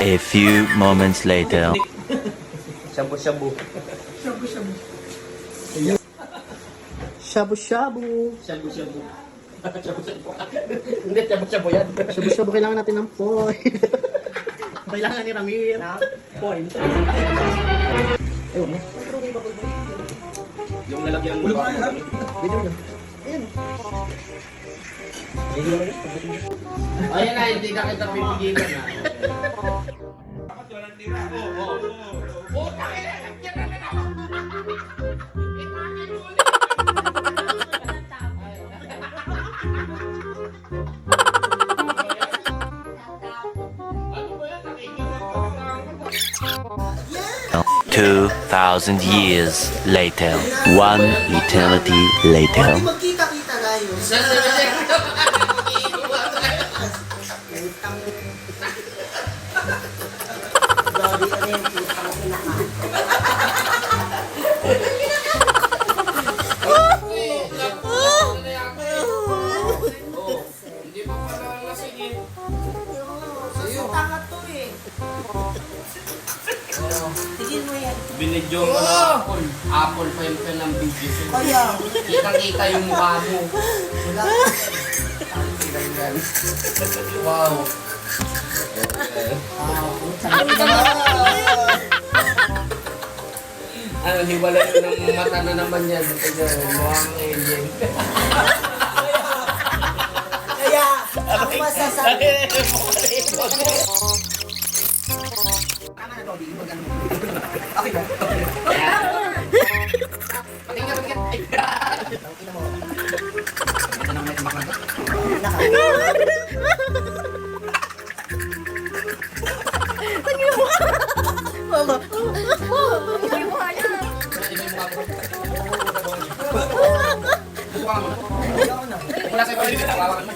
A few moments later. Shabu-shabu. Shabu-shabu. Shabu-shabu. Shabu-shabu. Shabu-shabu. Hindi, shabu-shabu yan. Shabu-shabu, kailangan natin ng point. Kailangan ni Ramir. Point. Ayun na. Yung lalagyan ng ulo. Video yun. Ayan na, hindi na kita pipigilan na. Bakit walang tira? Oo. Ano 2,000 years later. One eternity later. Magkita-kita tayo. Hindi pa pala lasing eh. Tanga to eh. Tigil mo yan. Binidyo mo na Apple. Apple pa yung ng video. Kaya. Kita-kita yung mukha mo. Wow. Ano, hiwalay ko ng mata na naman yan. Mukhang alien. Kaya. Ang masasabi. Wala sa'yo pa rin. Kawawan mo.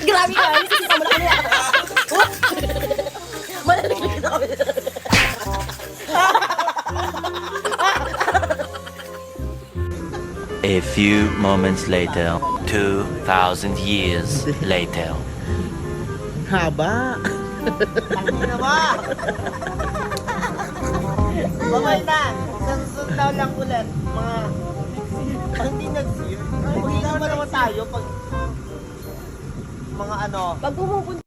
Grabe ka. Kita mo na kami. Malalig na kami. A few moments later. 2,000 years later. Haba. Ano ba? Babay na. Sa susunod daw lang ulit. Mga... Hindi nag-sear. Mag-inom naman tayo pag... Mga ano... Pag pumupunta